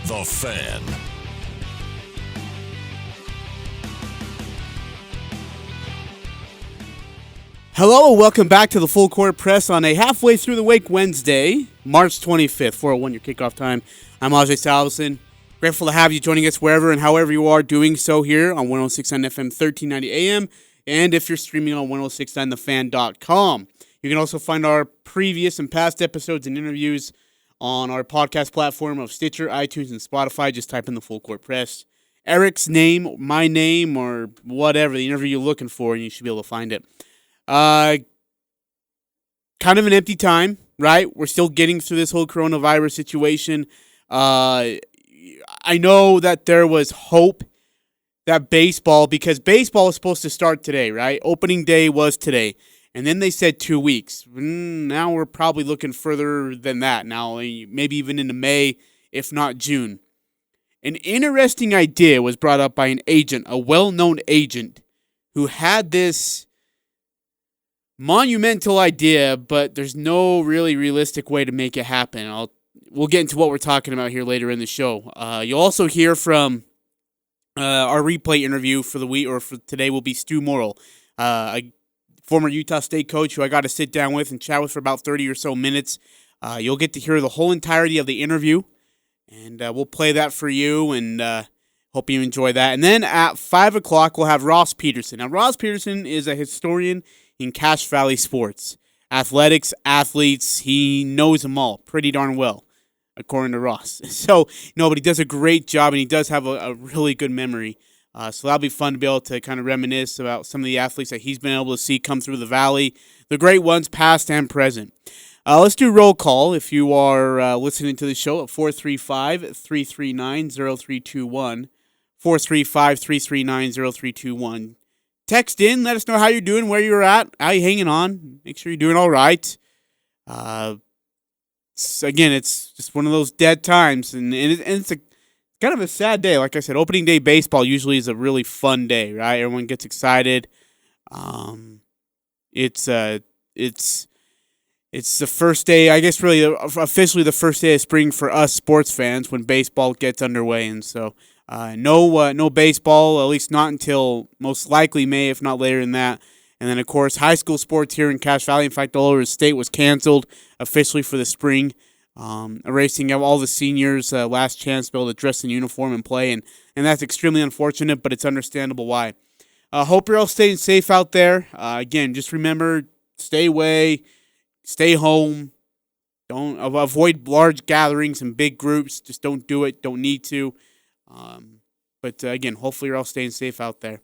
The Fan. Hello, welcome back to the Full Court Press on a halfway through the week Wednesday, March 25th, 4:01, your kickoff time. I'm Ajay Salvesen. Grateful to have you joining us wherever and however you are doing so here on 106.9 FM, 1390 AM, and if you're streaming on 1069thefan.com. You can also find our previous and past episodes and interviews on our podcast platform of Stitcher, iTunes, and Spotify. Just type in the Full Court Press. Eric's name, my name, or whatever, the interview you're looking for, and you should be able to find it. Kind of an empty time, right? We're still getting through this whole coronavirus situation. I know that there was hope that because baseball was supposed to start today, right? Opening day was today. And then they said 2 weeks. Now we're probably looking further than that now, maybe even into May, if not June. An interesting idea was brought up by an agent, a well-known agent, who had this monumental idea, but there's no really realistic way to make it happen. We'll get into what we're talking about here later in the show. You'll also hear from our replay interview for the week, or for today, will be Stew Morrill, a former Utah State coach who I got to sit down with and chat with for about 30 or so minutes. You'll get to hear the whole entirety of the interview, and we'll play that for you, and hope you enjoy that. And then at 5 o'clock, we'll have Ross Peterson. Now, Ross Peterson is a historian in Cache Valley sports. Athletics, athletes, he knows them all pretty darn well, according to Ross. So, but he does a great job, and he does have a really good memory. So that'll be fun to be able to kind of reminisce about some of the athletes that he's been able to see come through the valley, the great ones, past and present. Let's do roll call if you are listening to the show at 435-339-0321, 435-339-0321. Text in, let us know how you're doing, where you're at, how you hanging on. Make sure you're doing all right. Again, it's just one of those dead times, and it's kind of a sad day. Like I said, opening day baseball usually is a really fun day, right? Everyone gets excited. It's the first day, I guess, really officially the first day of spring for us sports fans when baseball gets underway, and so. No baseball, at least not until most likely May, if not later than that. And then, of course, high school sports here in Cache Valley, in fact, all over the state, was canceled officially for the spring, erasing all the seniors' last chance to be able to dress in uniform and play. And that's extremely unfortunate, but it's understandable why. Hope you're all staying safe out there. Again, just remember, stay away, stay home. Don't avoid large gatherings and big groups. Just don't do it. Don't need to. But again, hopefully you're all staying safe out there.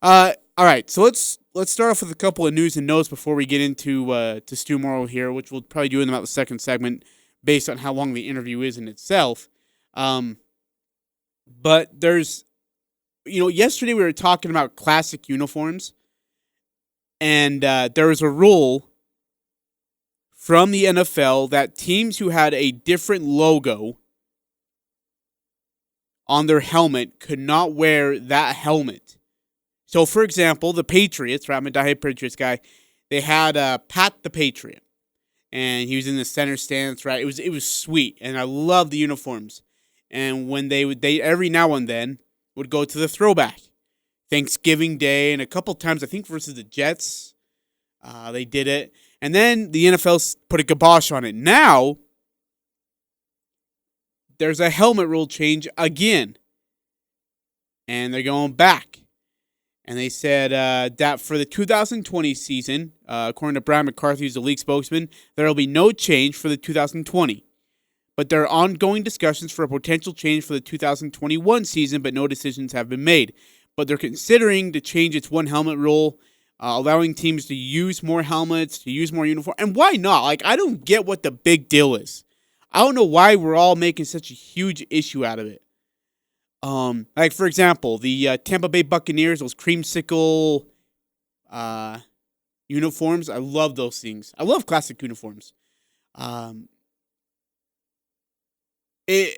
All right, so let's start off with a couple of news and notes before we get into to Stew Morrill here, which we'll probably do in about the second segment based on how long the interview is in itself. But there's, yesterday we were talking about classic uniforms, and there was a rule from the NFL that teams who had a different logo on their helmet could not wear that helmet. So, for example, the Patriots, right? I'm a diehard Patriots guy. They had Pat the Patriot, and he was in the center stance, right? It was sweet, and I love the uniforms. And when they every now and then would go to the throwback, Thanksgiving Day, and a couple times I think versus the Jets, they did it. And then the NFL put a kibosh on it. Now there's a helmet rule change again. And they're going back. And they said that for the 2020 season, according to Brian McCarthy, who's the league spokesman, there will be no change for the 2020. But there are ongoing discussions for a potential change for the 2021 season, but no decisions have been made. But they're considering to change its one helmet rule, allowing teams to use more helmets, to use more uniform. And why not? I don't get what the big deal is. I don't know why we're all making such a huge issue out of it. For example, the Tampa Bay Buccaneers, those creamsicle uniforms. I love those things. I love classic uniforms. They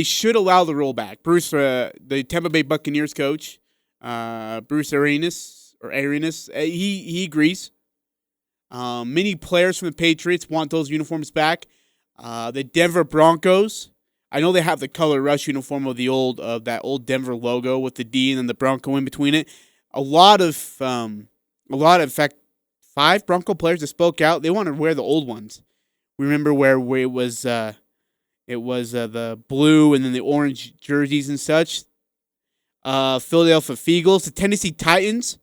should allow the rollback. Bruce, the Tampa Bay Buccaneers coach, Bruce Arians, he agrees. Many players from the Patriots want those uniforms back. The Denver Broncos I know they have the color rush uniform of that old Denver logo with the D and then the Bronco in between it. A lot of, in fact, 5 Bronco players that spoke out. They want to wear the old ones. Remember where it was the blue and then the orange jerseys and such. Philadelphia Eagles, the Tennessee Titans.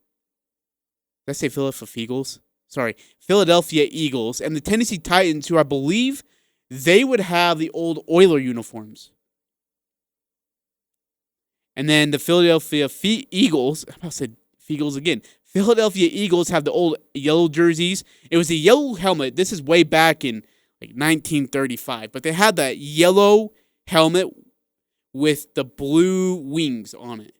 Did I say Philadelphia Eagles? Sorry, Philadelphia Eagles and the Tennessee Titans, who I believe they would have the old Oiler uniforms. And then the Philadelphia Eagles, I'm about to say Eagles again. Philadelphia Eagles have the old yellow jerseys. It was a yellow helmet. This is way back in like 1935. But they had that yellow helmet with the blue wings on it.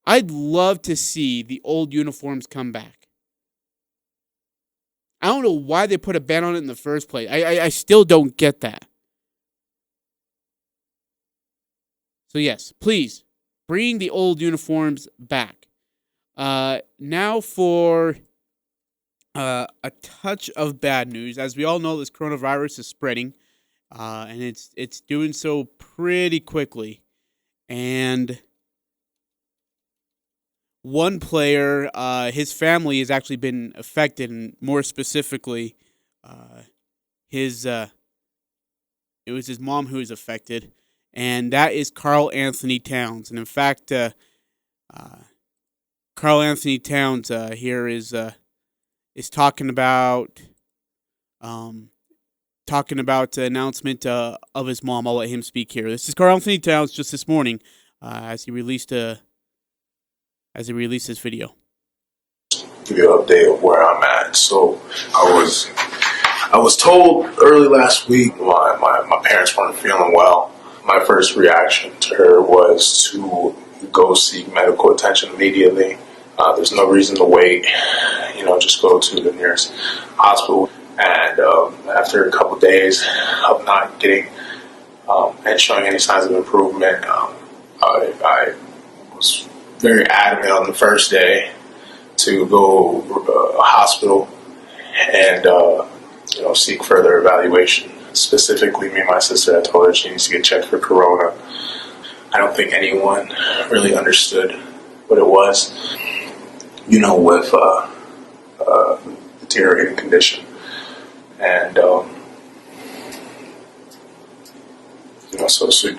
I'd love to see the old uniforms come back. I don't know why they put a ban on it in the first place. I still don't get that. So yes, please, bring the old uniforms back. Now for a touch of bad news. As we all know, this coronavirus is spreading, and it's doing so pretty quickly. And one player, his family has actually been affected, and more specifically, it was his mom who was affected, and that is Karl Anthony Towns. And in fact, Karl Anthony Towns here is talking about the announcement of his mom. I'll let him speak here. This is Karl Anthony Towns just this morning as he released his video. Give you an update of where I'm at. So I was told early last week my parents weren't feeling well. My first reaction to her was to go seek medical attention immediately. There's no reason to wait. Just go to the nearest hospital. And after a couple days of not getting and showing any signs of improvement, I was very adamant on the first day to go to a hospital and seek further evaluation. Specifically, me and my sister, I told her she needs to get checked for corona. I don't think anyone really understood what it was, with deteriorating condition. And, so she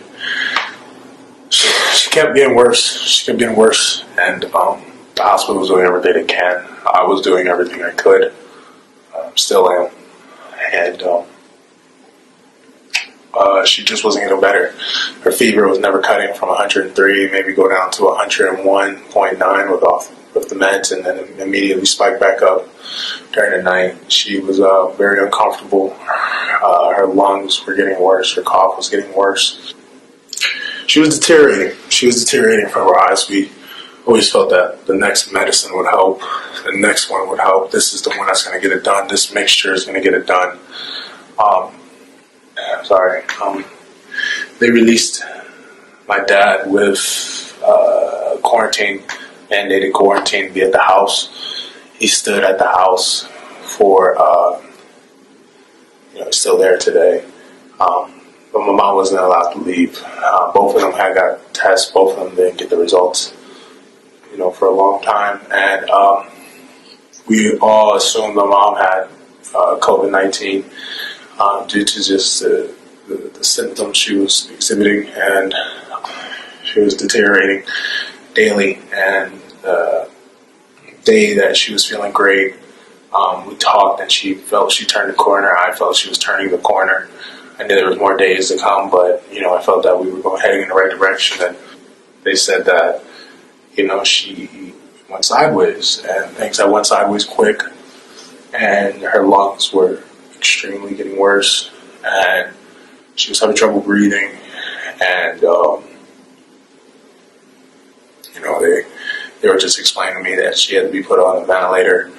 kept getting worse. And the hospital was doing everything they can. I was doing everything I could. Still am. And she just wasn't getting better. Her fever was never cutting from 103, maybe go down to 101.9 with the meds, and then immediately spiked back up during the night. She was very uncomfortable. Her lungs were getting worse. Her cough was getting worse. She was deteriorating. From her eyes. We always felt that the next medicine would help. The next one would help. This is the one that's going to get it done. This mixture is going to get it done. They released my dad with mandated quarantine to be at the house. He stood at the house for, he's still there today. But my mom wasn't allowed to leave. Both of them had got tests. Both of them didn't get the results, for a long time. And we all assumed my mom had COVID-19 due to just the symptoms she was exhibiting, and she was deteriorating daily. And the day that she was feeling great, we talked, and she felt she turned the corner. I felt she was turning the corner. I knew there was more days to come, but I felt that we were heading in the right direction. And they said that she went sideways, and things that went sideways quick, and her lungs were extremely getting worse, and she was having trouble breathing, and they were just explaining to me that she had to be put on a ventilator,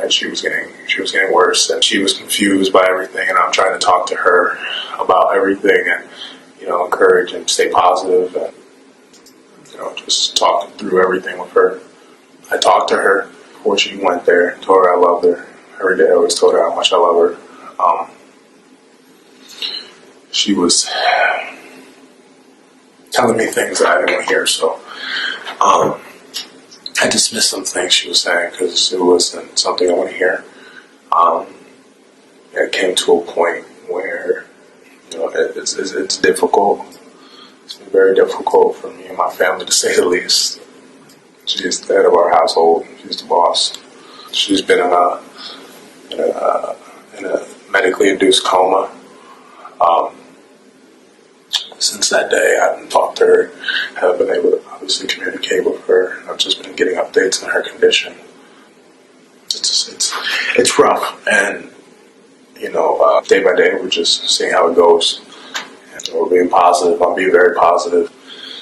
and she was getting worse, and she was confused by everything, and I'm trying to talk to her about everything, and encourage and stay positive, and just talking through everything with her. I talked to her before she went there, told her I loved her. Every day I always told her how much I love her. she was telling me things that I didn't want to hear. So I dismissed some things she was saying because it wasn't something I want to hear. It came to a point where, it's difficult. It's been very difficult for me and my family, to say the least. She's the head of our household. She's the boss. She's been in a medically induced coma. Since that day, I haven't talked to her. Haven't been able to obviously communicate with her. I've just been getting updates on her condition. It's rough, and day by day, we're just seeing how it goes. And we're being positive. I'm being very positive.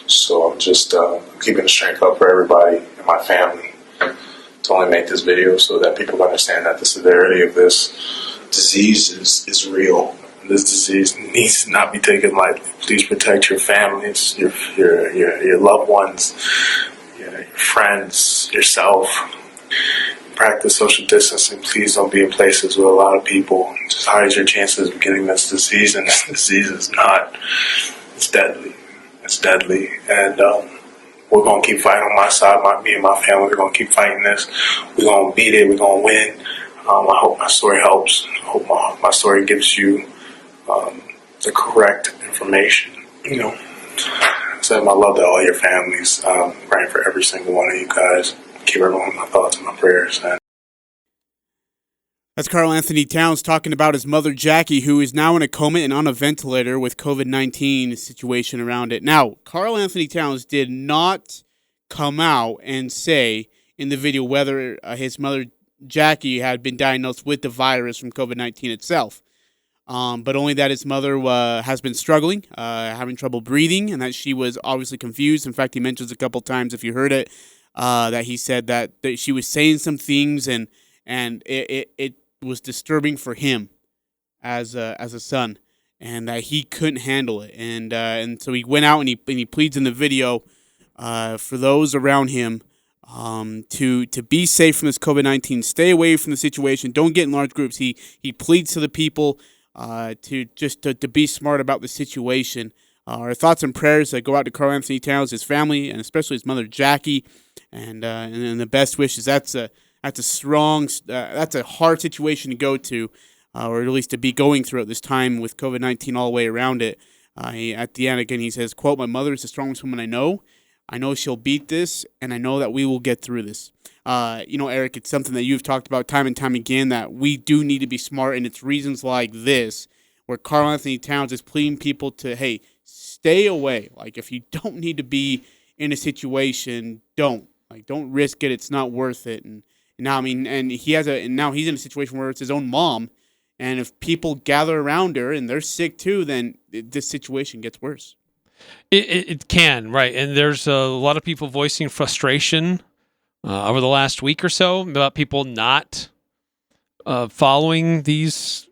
So I'm just keeping the strength up for everybody in my family to only make this video so that people understand that the severity of this disease is real. This disease needs to not be taken lightly. Please protect your families, your loved ones, your friends, yourself. Practice social distancing. Please don't be in places with a lot of people. Just hide your chances of getting this disease, and this disease is not. It's deadly. It's deadly, and we're gonna keep fighting on my side. Me and my family, we're gonna keep fighting this. We're gonna beat it. We're gonna win. I hope my story helps. I hope my story gives you the correct information. So my love to all your families. Praying for every single one of you guys. Keep everyone in my thoughts and my prayers. That's Carl Anthony Towns talking about his mother, Jackie, who is now in a coma and on a ventilator with COVID-19 situation around it. Now, Carl Anthony Towns did not come out and say in the video whether his mother, Jackie, had been diagnosed with the virus from COVID-19 itself. But only that his mother has been struggling, having trouble breathing, and that she was obviously confused. In fact, he mentions a couple times, if you heard it, that he said that she was saying some things, and it was disturbing for him as a son, and that he couldn't handle it, and so he went out and he pleads in the video for those around him to be safe from this COVID-19, stay away from the situation, don't get in large groups. He pleads to the people to be smart about the situation. Our thoughts and prayers go out to Carl Anthony Towns, his family, and especially his mother Jackie, and the best wishes. That's a strong, that's a hard situation to go to, or at least to be going through at this time with COVID-19 all the way around it. At the end, again, he says, quote, "My mother is the strongest woman I know. I know she'll beat this, and I know that we will get through this." Eric, it's something that you've talked about time and time again, that we do need to be smart, and it's reasons like this where Carl Anthony Towns is pleading people to, hey, stay away. Like, if you don't need to be in a situation, don't risk it. It's not worth it. And now, and now he's in a situation where it's his own mom, and if people gather around her and they're sick too, then this situation gets worse. It can, right? And there's a lot of people voicing frustration over the last week or so about people not following this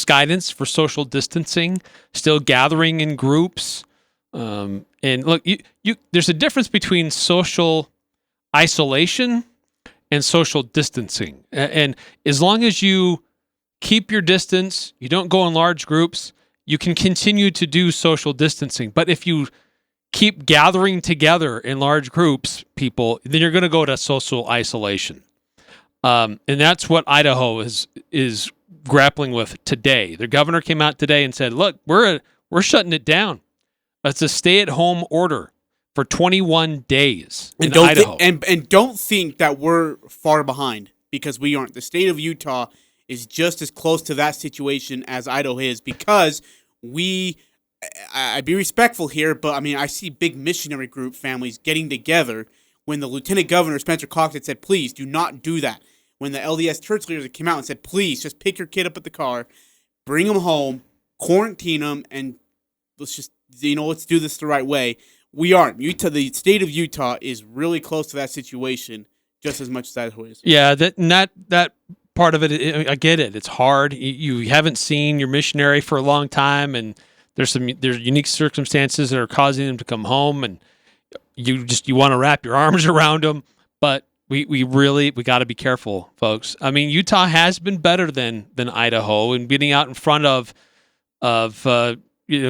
guidance for social distancing, still gathering in groups. And look, there's a difference between social isolation and social distancing. And as long as you keep your distance, you don't go in large groups, you can continue to do social distancing. But if you keep gathering together in large groups, people, then you're going to go to social isolation. And that's what Idaho is grappling with today. Their governor came out today and said, look, we're shutting it down. It's a stay-at-home order for 21 days in Idaho. And don't think that we're far behind, because we aren't. The state of Utah is just as close to that situation as Idaho is, because I'd be respectful here, but I see big missionary group families getting together when the Lieutenant Governor, Spencer Cox, had said, please do not do that. When the LDS church leaders came out and said, please just pick your kid up at the car, bring him home, quarantine him, and let's do this the right way. We aren't. The state of Utah is really close to that situation just as much as Idaho is. Yeah, that part of it, I get it. It's hard. You haven't seen your missionary for a long time, and there's unique circumstances that are causing them to come home, and you want to wrap your arms around them. But we got to be careful, folks. Utah has been better than Idaho in getting out in front of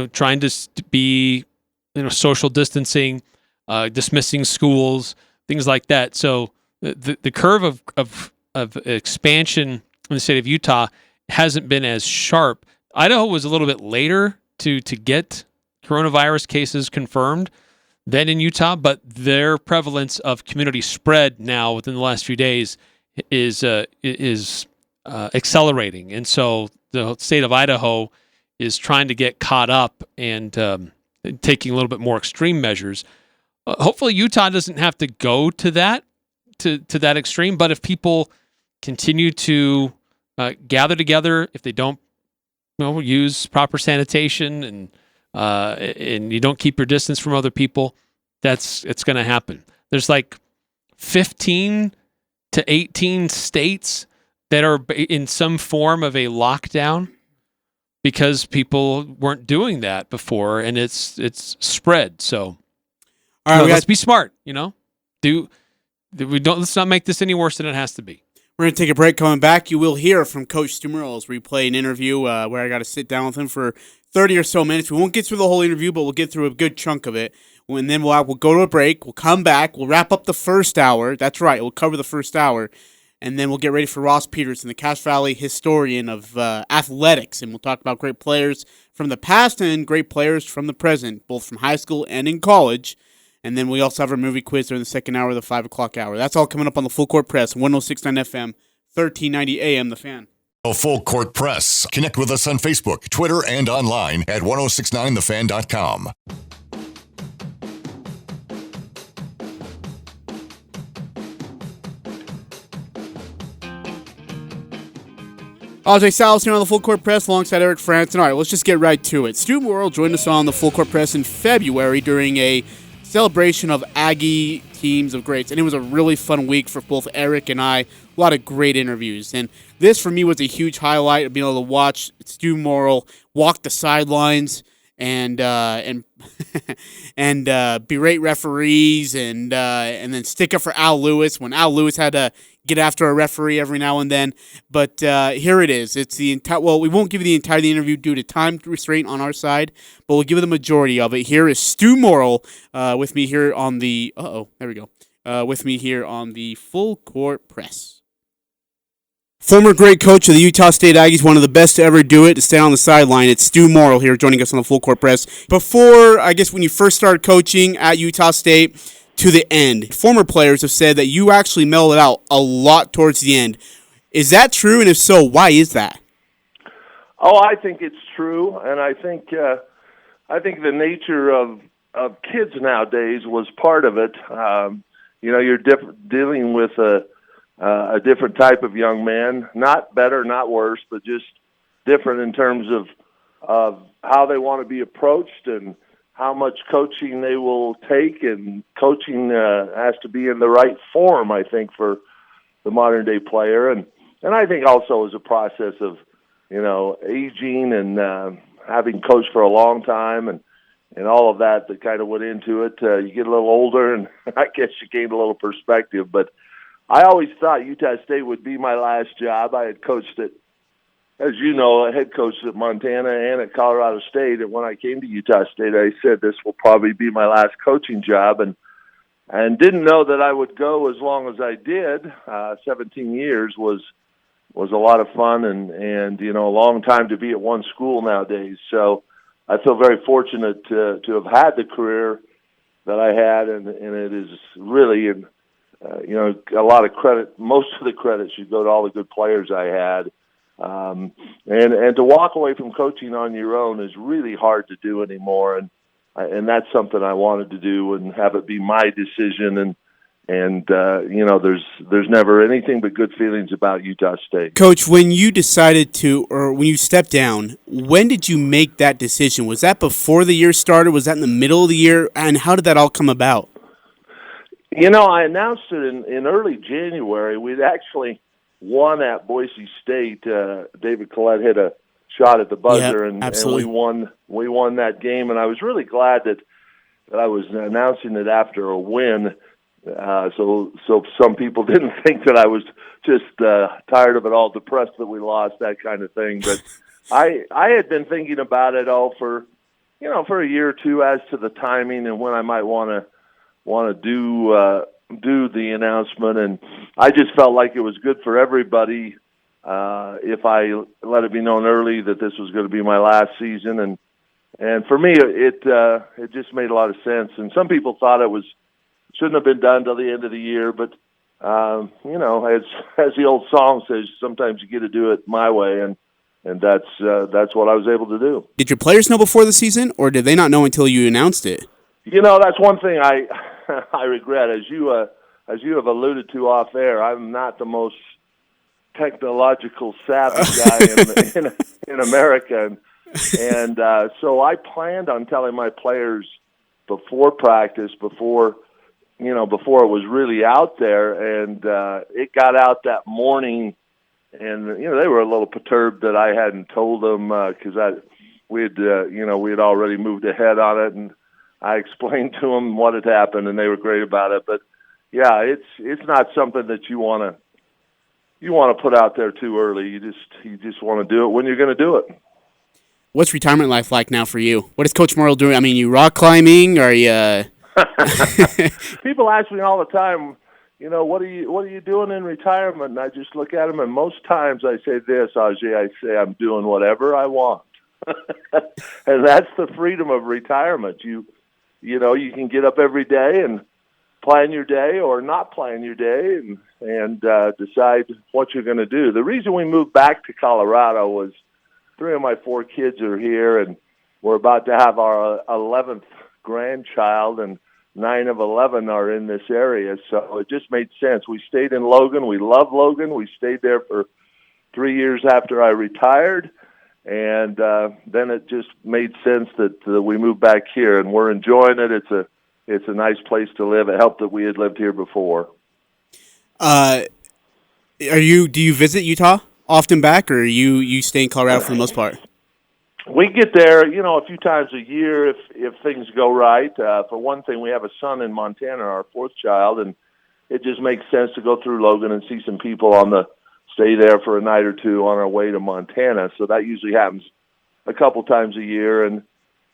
trying to be, social distancing, dismissing schools, things like that. So the curve of expansion in the state of Utah hasn't been as sharp. Idaho was a little bit later to get coronavirus cases confirmed than in Utah, but their prevalence of community spread now within the last few days is accelerating, and so the state of Idaho is trying to get caught up and taking a little bit more extreme measures. Hopefully, Utah doesn't have to go to that extreme. But if people continue to gather together, if they don't, use proper sanitation and you don't keep your distance from other people, it's going to happen. There's like 15 to 18 states that are in some form of a lockdown because people weren't doing that before, and it's spread. So, all right, let's be smart. Let's not make this any worse than it has to be. We're going to take a break. Coming back, you will hear from Coach Stew Morrill as we play an interview where I got to sit down with him for 30 or so minutes. We won't get through the whole interview, but we'll get through a good chunk of it. And then we'll go to a break. We'll come back. We'll wrap up the first hour. That's right. We'll cover the first hour. And then we'll get ready for Ross Peterson, the Cache Valley historian of athletics. And we'll talk about great players from the past and great players from the present, both from high school and in college. And then we also have our movie quiz during the second hour of the 5 o'clock hour. That's all coming up on the Full Court Press, 106.9 FM, 1390 AM, The Fan. Full Court Press. Connect with us on Facebook, Twitter, and online at 1069thefan.com. Ajay Salvesen on the Full Court Press alongside Eric Frandsen. All right, let's just get right to it. Stew Morrill joined us on the Full Court Press in February during a celebration of Aggie teams of greats, and it was a really fun week for both Eric and I. A lot of great interviews, and this for me was a huge highlight of being able to watch Stew Morrill walk the sidelines and berate referees and then stick up for Al Lewis when Al Lewis had to get after a referee every now and then. But here it is. It's the entire. Well, we won't give you the entire interview due to time restraint on our side, but we'll give you the majority of it. Here is Stew Morrill with me here on the. There we go. With me here on the Full Court Press. Former great coach of the Utah State Aggies, one of the best to ever do it, to stay on the sideline. It's Stew Morrill here joining us on the Full Court Press. Before, I guess, when you first started coaching at Utah State to the end, former players have said that you actually mellowed out a lot towards the end. Is that true? And if so, why is that? Oh, I think it's true, and I think the nature of kids nowadays was part of it. You're dealing with a different type of young man, not better, not worse, but just different in terms of how they want to be approached and how much coaching they will take. And coaching has to be in the right form, I think, for the modern day player. And I think also as a process of, aging and having coached for a long time and all of that kind of went into it. You get a little older, and I guess you gain a little perspective. But I always thought Utah State would be my last job. I had coached it, as you know, I had coached at Montana and at Colorado State. And when I came to Utah State, I said this will probably be my last coaching job, and didn't know that I would go as long as I did. 17 years was a lot of fun, and a long time to be at one school nowadays. So I feel very fortunate to have had the career that I had, and it is really a lot of credit. Most of the credit should go to all the good players I had. And to walk away from coaching on your own is really hard to do anymore. And that's something I wanted to do and have it be my decision. And there's never anything but good feelings about Utah State. Coach, when you decided to, or when you stepped down, when did you make that decision? Was that before the year started? Was that in the middle of the year? And how did that all come about? I announced it in early January. We'd actually won at Boise State. David Collette hit a shot at the buzzer, and we won that game. And I was really glad that I was announcing it after a win, so some people didn't think that I was just tired of it all, depressed that we lost, that kind of thing. But I had been thinking about it all for for a year or two as to the timing and when I might want to do the announcement. And I just felt like it was good for everybody if I let it be known early that this was going to be my last season. And for me, it just made a lot of sense. And some people thought shouldn't have been done till the end of the year, but as the old song says, sometimes you get to do it my way, and that's what I was able to do. Did your players know before the season, or did they not know until you announced it? That's one thing I regret. As you have alluded to off air, I'm not the most technological savvy guy in America, and so I planned on telling my players before practice, before it was really out there, and it got out that morning, and they were a little perturbed that I hadn't told them because we had already moved ahead on it, and I explained to them what had happened, and they were great about it. But yeah, it's not something that you want to put out there too early. You just want to do it when you're going to do it. What's retirement life like now for you? What is Coach Morrill doing? I mean, you rock climbing? Are you? People ask me all the time, what are you doing in retirement? And I just look at them, and most times I say this, Ajay, I say I'm doing whatever I want. And that's the freedom of retirement. You can get up every day and plan your day or not plan your day and decide what you're going to do. The reason we moved back to Colorado was 3 of my 4 kids are here, and we're about to have our 11th grandchild, and 9 of 11 are in this area, so it just made sense. We stayed in Logan. We love Logan. We stayed there for 3 years after I retired, and then it just made sense that we moved back here, and we're enjoying it. It's a nice place to live. It helped that we had lived here before. Do you visit Utah often back, or you stay in Colorado for the most part? We get there, a few times a year if things go right. For one thing, we have a son in Montana, our 4th child, and it just makes sense to go through Logan and see some people stay there for a night or two on our way to Montana. So that usually happens a couple times a year. And,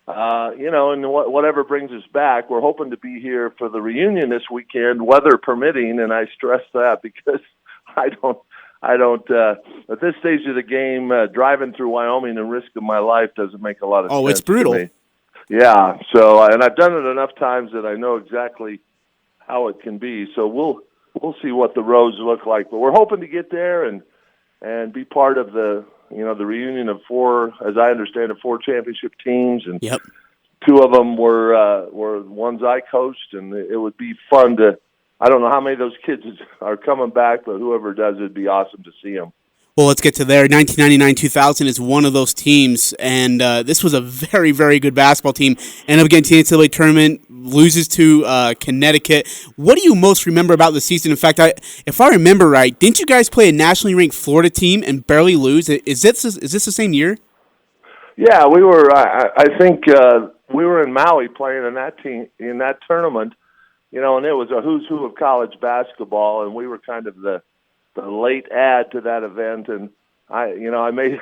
and whatever brings us back, we're hoping to be here for the reunion this weekend, weather permitting, and I stress that because I don't, at this stage of the game, driving through Wyoming and risking my life doesn't make a lot of sense. Oh, it's brutal. To me. Yeah, so, and I've done it enough times that I know exactly how it can be. So we'll see what the roads look like. But we're hoping to get there and be part of the reunion of 4, as I understand it, 4 championship teams. And Yep. 2 of them were ones I coached, and it would be fun to, I don't know how many of those kids are coming back, but whoever does, it'd be awesome to see them. Well, let's get to there. 1999-2000 is one of those teams, and this was a very, very good basketball team. Ended up getting to the NCAA tournament, loses to Connecticut. What do you most remember about the season? In fact, if I remember right, didn't you guys play a nationally ranked Florida team and barely lose? Is this the same year? Yeah, we were. I think we were in Maui playing in that team in that tournament. And it was a who's who of college basketball, and we were kind of the late add to that event. And I made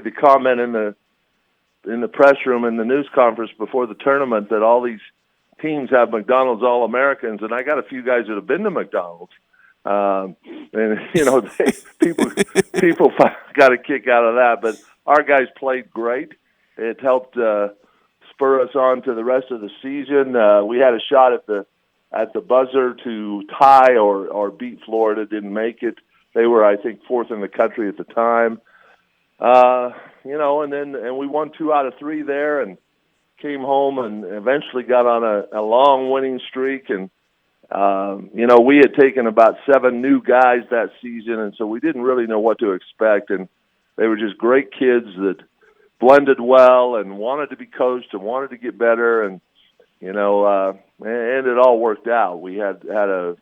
the comment in the press room in the news conference before the tournament that all these teams have McDonald's All-Americans, and I got a few guys that have been to McDonald's, and people got a kick out of that. But our guys played great. It helped spur us on to the rest of the season. We had a shot at the buzzer to tie or beat Florida, didn't make it. They were, I think, 4th in the country at the time. And we won 2 out of 3 there and came home and eventually got on a long winning streak. And, we had taken about 7 new guys that season, and so we didn't really know what to expect. And they were just great kids that blended well and wanted to be coached and wanted to get better. And, and it all worked out. We had a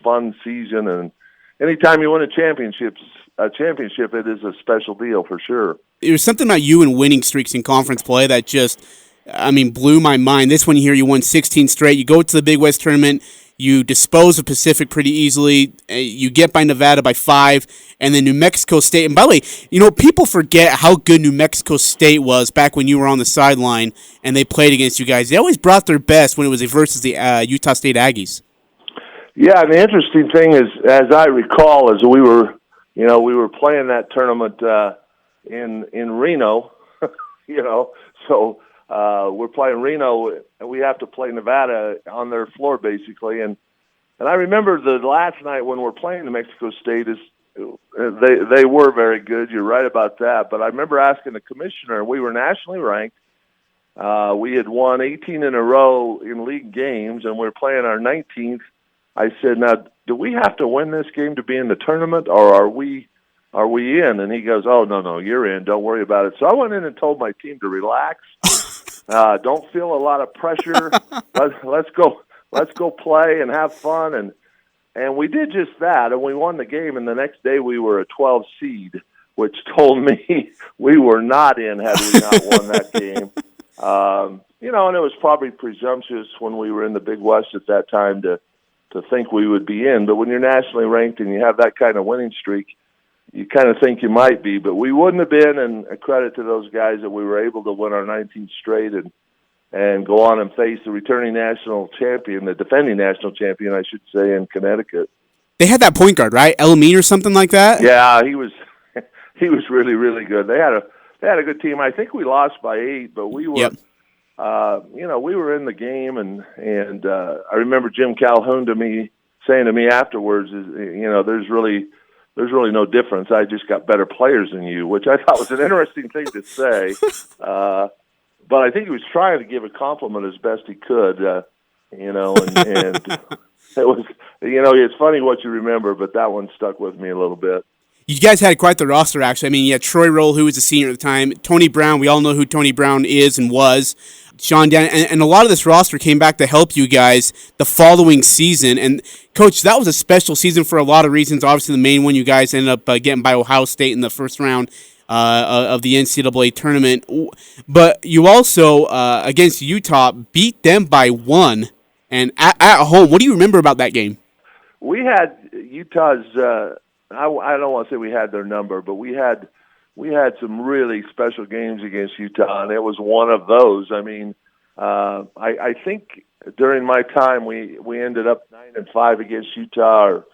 fun season, and anytime you win a championship, it is a special deal for sure. There's something about you and winning streaks in conference play that just, blew my mind. This one here, you won 16 straight. You go to the Big West tournament. You dispose of Pacific pretty easily. You get by Nevada by 5, and then New Mexico State. And by the way, people forget how good New Mexico State was back when you were on the sideline and they played against you guys. They always brought their best when it was versus the Utah State Aggies. Yeah, and the interesting thing is, as I recall, is we were playing that tournament in Reno, so we're playing Reno, and we have to play Nevada on their floor basically. And I remember the last night when we're playing New Mexico State is they were very good. You're right about that. But I remember asking the commissioner, we were nationally ranked. We had won 18 in a row in league games, and we were playing our 19th. I said, now, do we have to win this game to be in the tournament, or are we in? And he goes, oh, no, you're in. Don't worry about it. So I went in and told my team to relax. Don't feel a lot of pressure. Let's go play and have fun. And we did just that, and we won the game. And the next day we were a 12 seed, which told me we were not in had we not won that game. And it was probably presumptuous when we were in the Big West at that time to think we would be in. But when you're nationally ranked and you have that kind of winning streak, you kind of think you might be. But we wouldn't have been, and a credit to those guys that we were able to win our 19th straight and go on and face the returning national champion, the defending national champion, I should say, in Connecticut. They had that point guard, right? Elamine or something like that? Yeah, he was really, really good. They had a good team. I think we lost by 8, but we were we were in the game, and I remember Jim Calhoun saying to me afterwards, there's really no difference. I just got better players than you, which I thought was an interesting thing to say. But I think he was trying to give a compliment as best he could, and it was, it's funny what you remember, but that one stuck with me a little bit. You guys had quite the roster, actually. I mean, you had Troy Roll, who was a senior at the time. Tony Brown, we all know who Tony Brown is and was. Sean Dan, and a lot of this roster came back to help you guys the following season. And, Coach, that was a special season for a lot of reasons. Obviously, the main one, you guys ended up getting by Ohio State in the first round of the NCAA tournament. But you also, against Utah, beat them by 1. And at home, what do you remember about that game? We had Utah's I don't want to say we had their number, but we had some really special games against Utah, and it was one of those. I mean, I think during my time we ended up 9-5 against Utah, or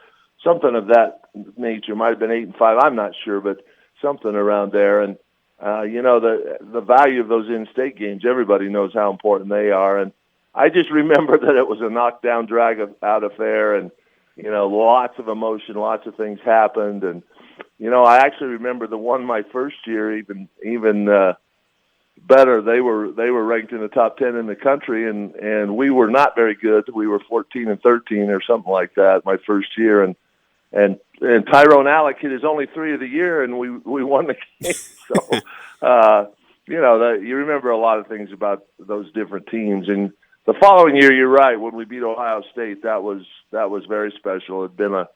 something of that nature. Might have been 8-5. I'm not sure, but something around there. And the value of those in-state games, everybody knows how important they are. And I just remember that it was a knockdown, drag-out affair, and lots of emotion, lots of things happened. And, I actually remember the one my first year, even better. They were ranked in the top 10 in the country, and we were not very good. We were 14-13 or something like that my first year. And Tyrone Alec hit his only 3 of the year, and we won the game. So, you remember a lot of things about those different teams. And the following year, you're right, when we beat Ohio State, that was very special. It'd been a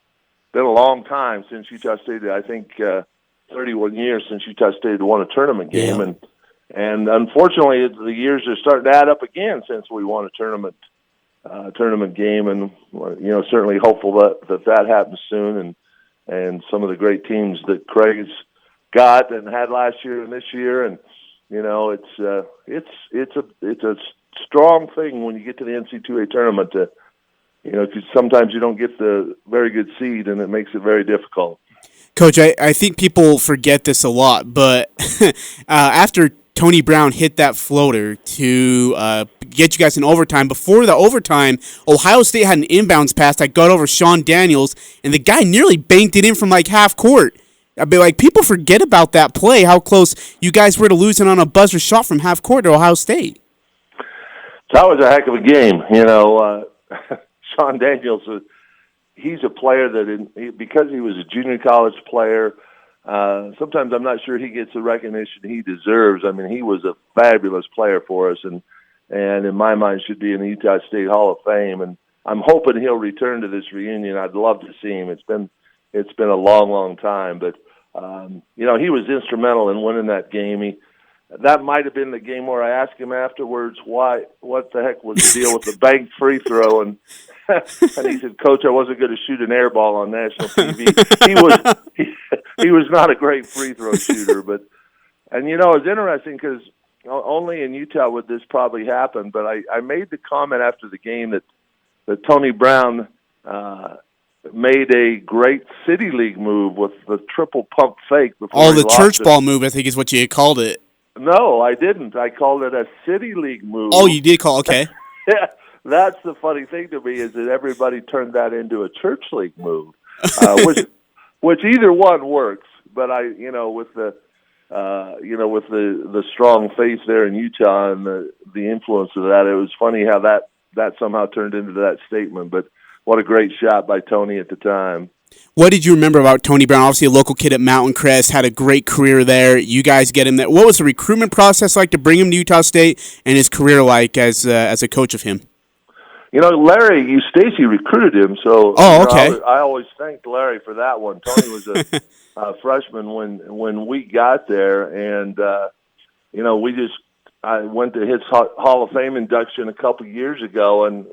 long time since Utah State. I think 31 years since Utah State had won a tournament game, and unfortunately, the years are starting to add up again since we won a tournament game, and certainly hopeful that happens soon, and some of the great teams that Craig's got and had last year and this year, and it's a strong thing when you get to the NC2A tournament to, because sometimes you don't get the very good seed, and it makes it very difficult. Coach, I think people forget this a lot, but after Tony Brown hit that floater to get you guys in overtime, before the overtime, Ohio State had an inbounds pass that got over Sean Daniels, and the guy nearly banked it in from like half court. I'd be like, people forget about that play, how close you guys were to losing on a buzzer shot from half court to Ohio State. That was a heck of a game. Sean Daniels, he's a player that, because he was a junior college player, sometimes I'm not sure he gets the recognition he deserves. I mean, he was a fabulous player for us, and in my mind should be in the Utah State Hall of Fame. And I'm hoping he'll return to this reunion. I'd love to see him. It's been a long, long time, but he was instrumental in winning that game. that might have been the game where I asked him afterwards what the heck was the deal with the banked free throw, and and he said, "Coach, I wasn't going to shoot an air ball on national TV." He was not a great free throw shooter, and it's interesting because only in Utah would this probably happen. But I made the comment after the game that Tony Brown made a great City League move with the triple pump fake before the church ball move, I think is what you called it. No, I didn't. I called it a City League move. Oh, you did call, okay. Yeah, that's the funny thing to me is that everybody turned that into a church league move, which either one works. But with the strong face there in Utah and the influence of that, it was funny how that somehow turned into that statement. But what a great shot by Tony at the time. What did you remember about Tony Brown? Obviously a local kid at Mountain Crest, had a great career there. You guys get him there. What was the recruitment process like to bring him to Utah State, and his career like as a coach of him? Larry Stacy recruited him, so okay. I always thanked Larry for that one. Tony was a freshman when we got there, and I went to his Hall of Fame induction a couple of years ago, and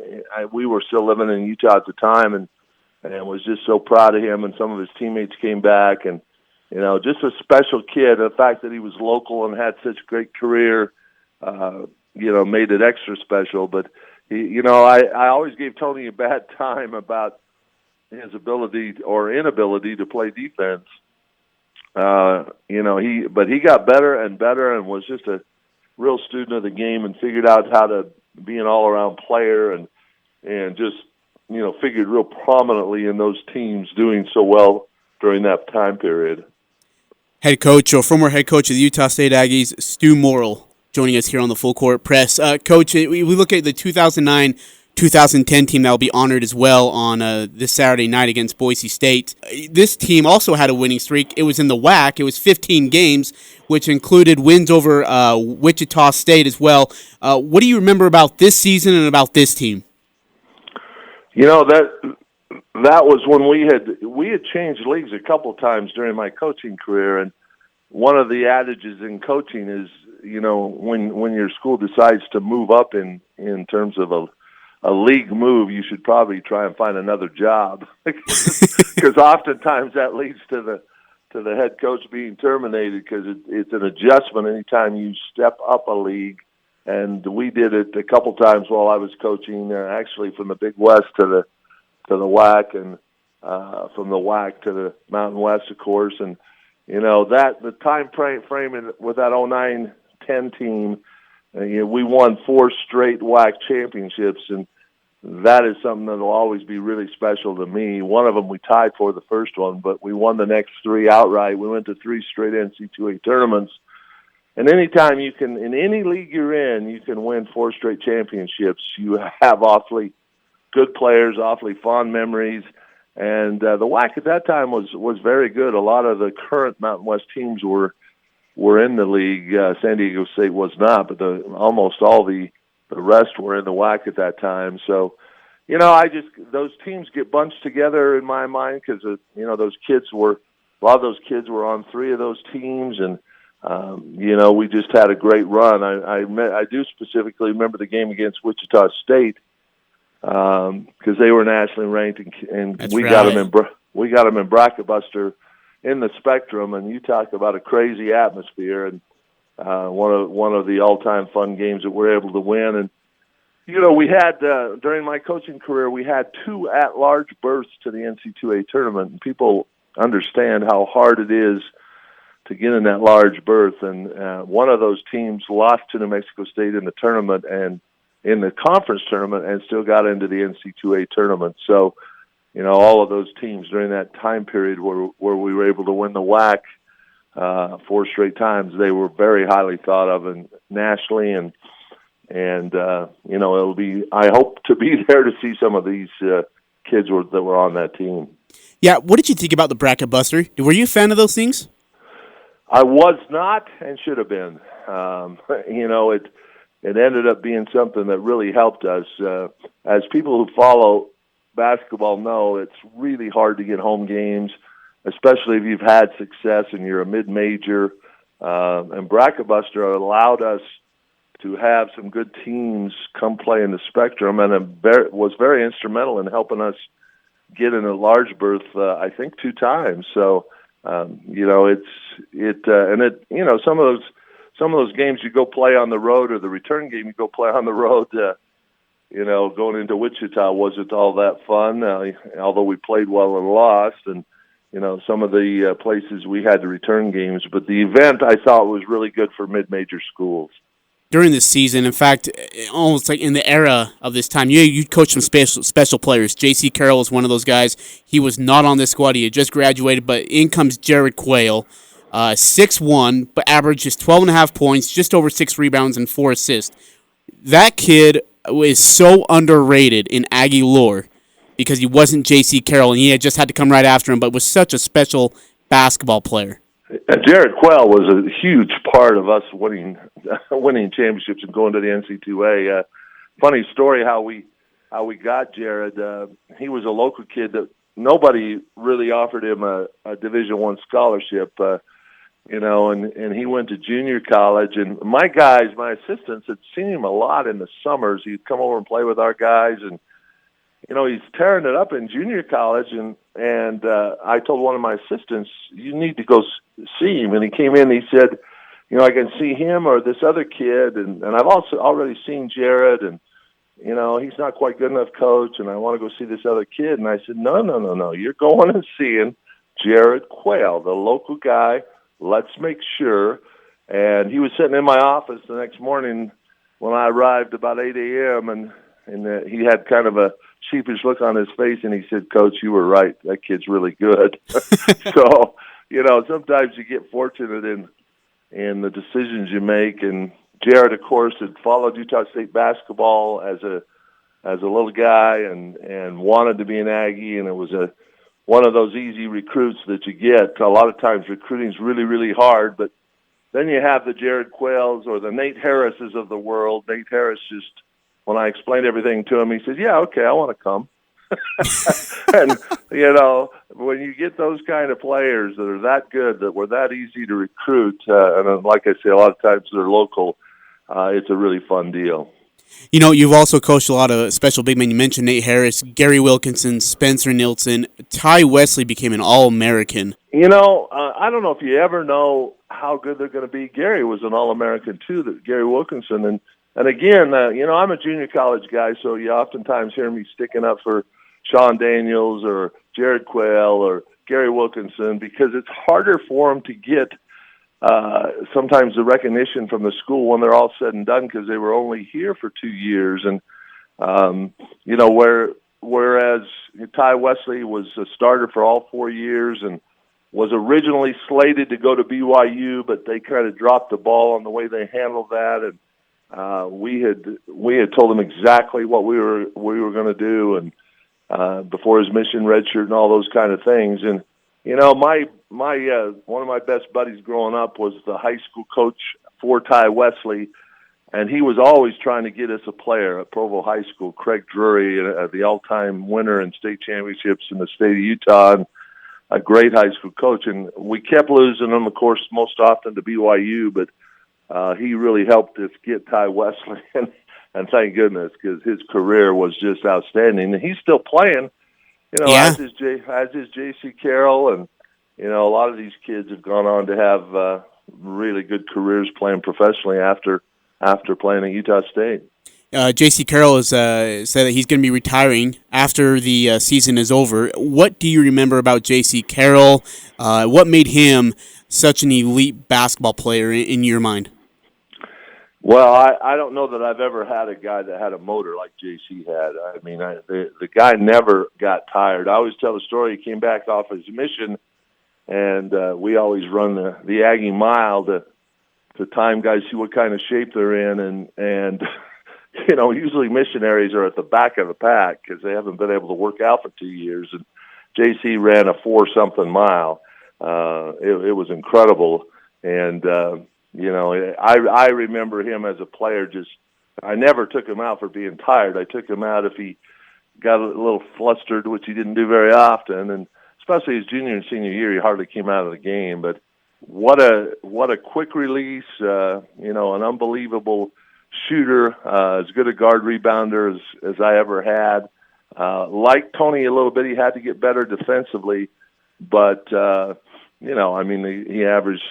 we were still living in Utah at the time, and was just so proud of him, and some of his teammates came back, and just a special kid. The fact that he was local and had such a great career, made it extra special. But I always gave Tony a bad time about his ability or inability to play defense. But he got better and better, and was just a real student of the game, and figured out how to be an all-around player, and just figured real prominently in those teams doing so well during that time period. Head coach, or former head coach of the Utah State Aggies, Stew Morrill, joining us here on the Full Court Press. Coach, we look at the 2009-2010 team that will be honored as well on this Saturday night against Boise State. This team also had a winning streak. It was in the WAC. It was 15 games, which included wins over Wichita State as well. What do you remember about this season and about this team? That was when we had changed leagues a couple times during my coaching career, and one of the adages in coaching is when your school decides to move up in terms of a league move, you should probably try and find another job, because oftentimes that leads to the head coach being terminated, because it's an adjustment anytime you step up a league. And we did it a couple times while I was coaching, actually from the Big West to the WAC, and from the WAC to the Mountain West, of course. And the time frame with that 09-10 team, we won 4 straight WAC championships, and that is something that will always be really special to me. One of them we tied for the first one, but we won the next 3 outright. We went to 3 straight NCAA tournaments. And anytime you can, in any league you're in, you can win 4 straight championships. You have awfully good players, awfully fond memories. And the WAC at that time was very good. A lot of the current Mountain West teams were in the league. San Diego State was not, but almost all the rest were in the WAC at that time. So, those teams get bunched together in my mind, because a lot of those kids were on 3 of those teams, and we just had a great run. I do specifically remember the game against Wichita State, because they were nationally ranked, and we got them in bracket buster in the Spectrum. And you talk about a crazy atmosphere, and one of the all-time fun games that we're able to win. And we had during my coaching career, we had 2 at-large berths to the NCAA tournament, and people understand how hard it is to get in that large berth. And one of those teams lost to New Mexico State in the tournament and in the conference tournament, and still got into the NCAA tournament. So, all of those teams during that time period where we were able to win the WAC 4 straight times, they were very highly thought of and nationally, and it'll be, I hope to be there to see some of these kids that were on that team. Yeah, what did you think about the bracket buster? Were you a fan of those things? I was not, and should have been. It ended up being something that really helped us. As people who follow basketball know, it's really hard to get home games, especially if you've had success and you're a mid-major. And Bracket Buster allowed us to have some good teams come play in the Spectrum, and was very instrumental in helping us get in a large berth, I think 2 times. So, some of those games you go play on the road, or the return game you go play on the road, going into Wichita wasn't all that fun, although we played well and lost, and, some of the places we had to return games. But the event, I thought, was really good for mid-major schools. During this season, in fact, almost like in the era of this time, you coached some special players. J.C. Carroll was one of those guys. He was not on this squad. He had just graduated, but in comes Jared Quayle, 6'1", but averages 12.5 points, just over 6 rebounds, and 4 assists. That kid is so underrated in Aggie lore because he wasn't J.C. Carroll, and he had just had to come right after him, but was such a special basketball player. Jared Quayle was a huge part of us winning championships and going to the NC2A. Funny story how we got Jared. He was a local kid that nobody really offered him a Division I scholarship, and he went to junior college. And my assistants had seen him a lot in the summers. He'd come over and play with our guys, and he's tearing it up in junior college. And I told one of my assistants, you need to go see him. And he came in and he said, I can see him or this other kid. And I've also already seen Jared, and, he's not quite good enough, coach, and I want to go see this other kid. And I said, no. You're going and seeing Jared Quayle, the local guy. Let's make sure. And he was sitting in my office the next morning when I arrived about 8 a.m., and he had kind of a sheepish look on his face, and he said, Coach, you were right. That kid's really good. So, sometimes you get fortunate in the decisions you make. And Jared, of course, had followed Utah State basketball as a little guy and wanted to be an Aggie, and it was one of those easy recruits that you get. A lot of times recruiting is really, really hard, but then you have the Jared Quayles or the Nate Harrises of the world. Nate Harris just, when I explained everything to him, he said, yeah, okay, I want to come. And, when you get those kind of players that are that good, that were that easy to recruit, and like I say, a lot of times they're local, it's a really fun deal. You've also coached a lot of special big men. You mentioned Nate Harris, Gary Wilkinson, Spencer Nilsson. Ty Wesley became an All-American. I don't know if you ever know how good they're going to be. Gary was an All-American too, Gary Wilkinson. And again, I'm a junior college guy, so you oftentimes hear me sticking up for Sean Daniels or Jared Quayle or Gary Wilkinson, because it's harder for them to get sometimes the recognition from the school when they're all said and done, because they were only here for 2 years. And, whereas Ty Wesley was a starter for all 4 years and was originally slated to go to BYU, but they kind of dropped the ball on the way they handled that. And we had told him exactly what we were going to do, and before his mission redshirt and all those kind of things. And my one of my best buddies growing up was the high school coach for Ty Wesley, and he was always trying to get us a player at Provo High School, Craig Drury, the all-time winner in state championships in the state of Utah, and a great high school coach. And we kept losing him, of course, most often to BYU, but he really helped us get Ty Wesley, and thank goodness, because his career was just outstanding. And he's still playing, as is J.C. Carroll, and a lot of these kids have gone on to have really good careers playing professionally after playing at Utah State. J.C. Carroll has said that he's going to be retiring after the season is over. What do you remember about J.C. Carroll? What made him such an elite basketball player in your mind? Well, I don't know that I've ever had a guy that had a motor like JC had. I mean, the guy never got tired. I always tell the story. He came back off his mission, and we always run the Aggie mile to time guys, see what kind of shape they're in, and usually missionaries are at the back of the pack because they haven't been able to work out for 2 years. And JC ran a 4-something mile. It was incredible, and I remember him as a player. I never took him out for being tired. I took him out if he got a little flustered, which he didn't do very often, and especially his junior and senior year, he hardly came out of the game. But what a quick release, an unbelievable shooter, as good a guard rebounder as I ever had. Like Tony a little bit, he had to get better defensively, but he averaged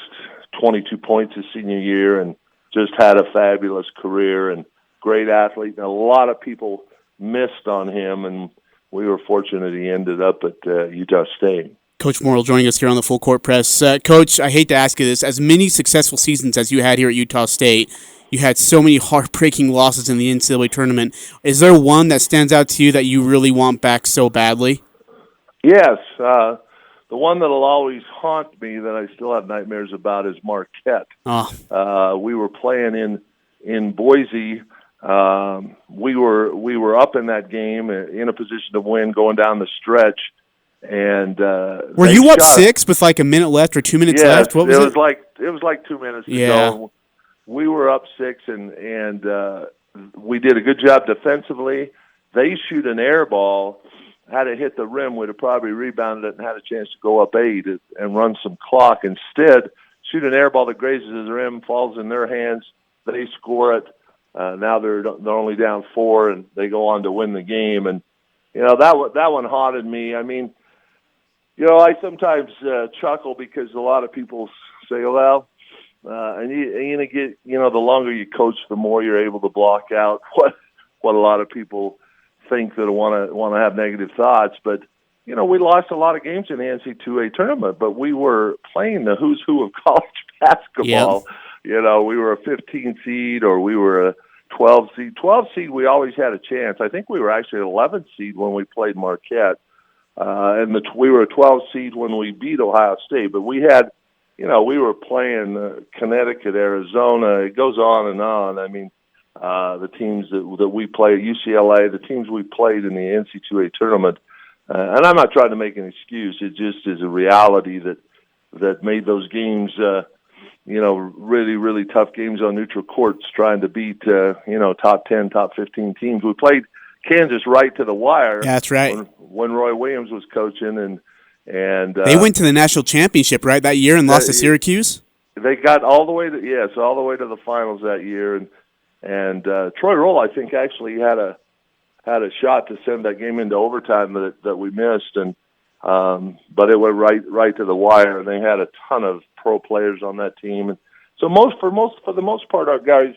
22 points his senior year and just had a fabulous career and great athlete. And a lot of people missed on him, and we were fortunate he ended up at Utah State. Coach Morrill joining us here on the Full Court Press. Coach, I hate to ask you this. As many successful seasons as you had here at Utah State, you had so many heartbreaking losses in the NCAA tournament. Is there one that stands out to you that you really want back so badly? Yes. The one that will always haunt me that I still have nightmares about is Marquette. Oh. We were playing in Boise. We were up in that game in a position to win going down the stretch. And were you up 6 with like a minute left or 2 minutes left? What was it? It was like 2 minutes to yeah. go. We were up 6, and we did a good job defensively. They shoot an air ball. Had it hit the rim, we'd have probably rebounded it and had a chance to go up 8 and run some clock. Instead, shoot an air ball that grazes the rim, falls in their hands. They score it. Now they're only down 4, and they go on to win the game. And that one haunted me. I mean, I sometimes chuckle because a lot of people say, well, and you get, the longer you coach, the more you're able to block out what a lot of people think that want to have negative thoughts. But, we lost a lot of games in the NCAA tournament, but we were playing the who's who of college basketball. Yep. We were a 15 seed or we were a 12 seed. 12 seed, we always had a chance. I think we were actually an 11 seed when we played Marquette. We were a 12 seed when we beat Ohio State, but we had, we were playing Connecticut, Arizona. It goes on and on. I mean, the teams that we played, UCLA, the teams we played in the NCAA tournament, and I'm not trying to make an excuse. It just is a reality that made those games, really, really tough games on neutral courts, trying to beat, top 10, top 15 teams. We played Kansas right to the wire. That's right. When Roy Williams was coaching, and they went to the national championship that year and lost to Syracuse. They got all the way to the finals that year, and Troy Roll, I think, actually had a shot to send that game into overtime that we missed, and but it went right to the wire, and they had a ton of pro players on that team, and so for the most part, our guys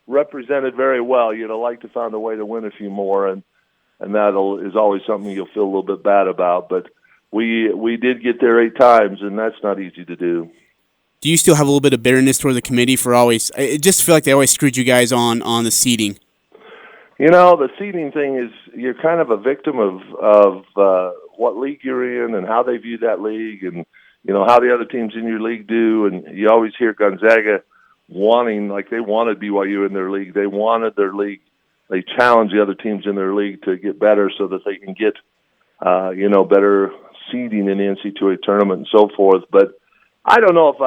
represented very well. You'd like to find a way to win a few more, and that is always something you'll feel a little bit bad about. But we did get there 8 times, and that's not easy to do. Do you still have a little bit of bitterness toward the committee for always? I just feel like they always screwed you guys on the seeding. The seeding thing is you're kind of a victim of what league you're in and how they view that league, and how the other teams in your league do. And you always hear Gonzaga wanting, like they wanted BYU in their league. They wanted their league. They challenged the other teams in their league to get better so that they can get, better seeding in the NCAA tournament and so forth. But I don't know if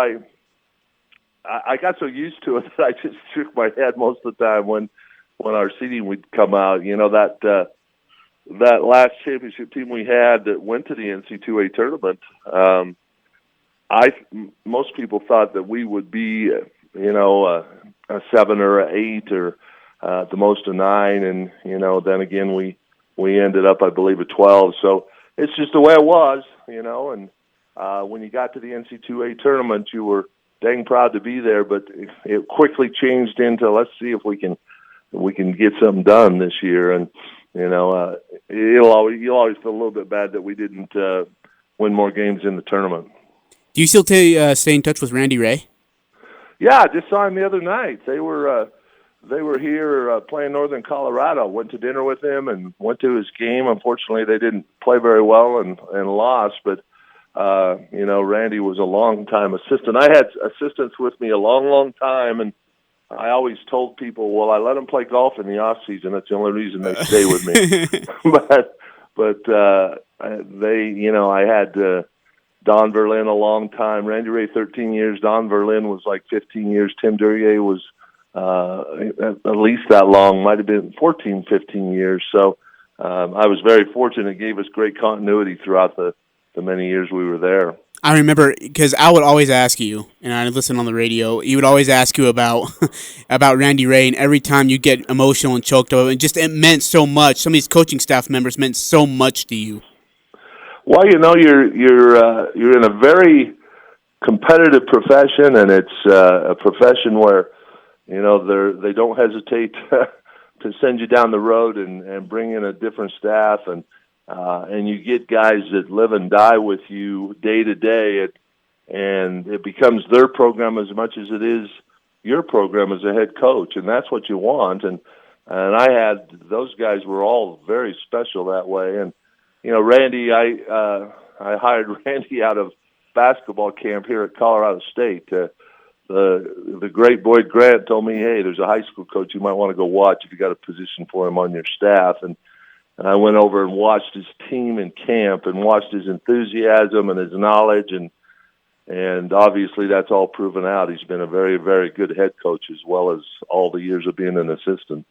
I got so used to it that I just shook my head most of the time when our seeding would come out. That last championship team we had that went to the NCAA tournament, most people thought that we would be, a 7 or an 8 or at the most a 9, and then again we ended up, I believe, at 12. So it's just the way it was, and when you got to the NCAA tournament, you were dang proud to be there, but it quickly changed into let's see if we can get something done this year, and you'll always feel a little bit bad that we didn't win more games in the tournament. Do you still stay in touch with Randy Ray? Yeah, I just saw him the other night. They were here playing Northern Colorado. Went to dinner with him and went to his game. Unfortunately, they didn't play very well and lost. But Randy was a long-time assistant. I had assistants with me a long, long time, and I always told people, well, I let them play golf in the off season. That's the only reason they stay with me. I had Don Verlin a long time. Randy Ray 13 years. Don Verlin was like 15 years. Tim Duryea was at least that long. Might have been 14, 15 years. So I was very fortunate. It gave us great continuity throughout the many years we were there. I remember because I would always ask you, and I listen on the radio. He would always ask you about about Randy Ray, and every time you get emotional and choked up, and just it meant so much. Some of these coaching staff members meant so much to you. Well, you're in a very competitive profession, and it's a profession where they don't hesitate to send you down the road and bring in a different staff, and you get guys that live and die with you day to day, and it becomes their program as much as it is your program as a head coach, and that's what you want. And I had those guys were all very special that way. And Randy, I hired Randy out of basketball camp here at Colorado State. The great Boyd Grant told me, hey, there's a high school coach you might want to go watch if you got a position for him on your staff. And I went over and watched his team in camp and watched his enthusiasm and his knowledge, and obviously that's all proven out. He's been a very, very good head coach as well as all the years of being an assistant.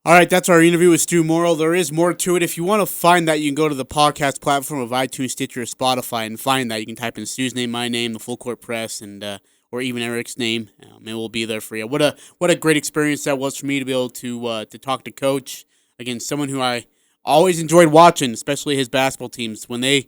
All right, that's our interview with Stew Morrill. There is more to it. If you want to find that, you can go to the podcast platform of iTunes, Stitcher, or Spotify and find that. You can type in Stew's name, my name, the Full Court Press, and or even Eric's name. It will be there for you. What a great experience that was for me to be able to talk to Coach. Again, someone who I always enjoyed watching, especially his basketball teams. When they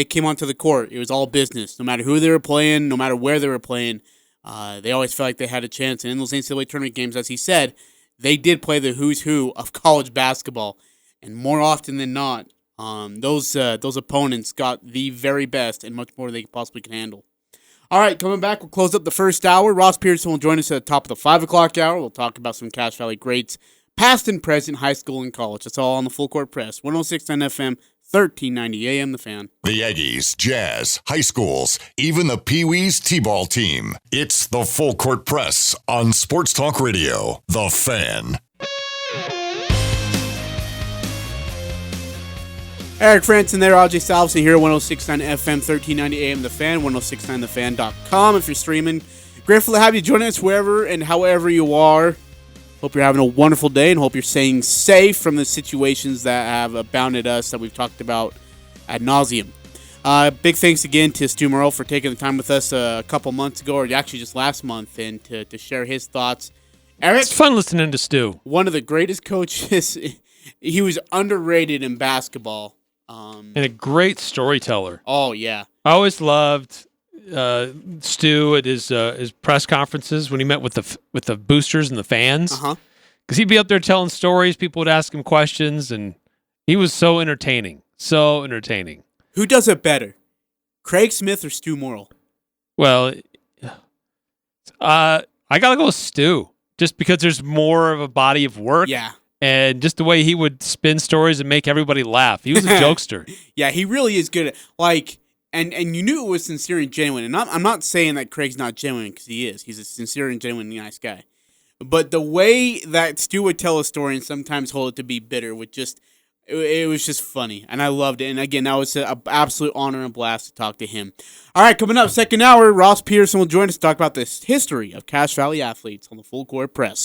came onto the court, it was all business. No matter who they were playing, no matter where they were playing, they always felt like they had a chance. And in those NCAA tournament games, as he said, they did play the who's who of college basketball, and more often than not, those opponents got the very best and much more than they possibly can handle. All right, coming back, we'll close up the first hour. Ross Peterson will join us at the top of the 5 o'clock hour. We'll talk about some Cache Valley greats, past and present, high school and college. That's all on the Full Court Press, 106.9 FM, 1390 AM, The Fan. The Aggies, Jazz, high schools, even the Pee Wee's T-ball team. It's the Full Court Press on Sports Talk Radio, The Fan. Eric Frandsen there, Ajay Salvesen here, 106.9 FM, 1390 AM, The Fan, 1069thefan.com if you're streaming. Grateful to have you join us wherever and however you are. Hope you're having a wonderful day and hope you're staying safe from the situations that have abounded us that we've talked about ad nauseum. Big thanks again to Stew Morrill for taking the time with us a couple months ago, or actually just last month, and to share his thoughts. Eric, it's fun listening to Stew. One of the greatest coaches. He was underrated in basketball. And a great storyteller. Oh, yeah. I always loved Stew at his press conferences when he met with the boosters and the fans. Because he'd be up there telling stories, people would ask him questions, and he was so entertaining. So entertaining. Who does it better, Craig Smith or Stew Morrill? Well, I got to go with Stew, just because there's more of a body of work. Yeah. And just the way he would spin stories and make everybody laugh. He was a jokester. Yeah, he really is good at, and you knew it was sincere and genuine. And I'm not saying that Craig's not genuine, because he is. He's a sincere and genuine nice guy. But the way that Stew would tell a story and sometimes hold it to be bitter it was just funny. And I loved it. And again, that was an absolute honor and blast to talk to him. All right, coming up, second hour, Ross Peterson will join us to talk about the history of Cache Valley athletes on the Full Court Press.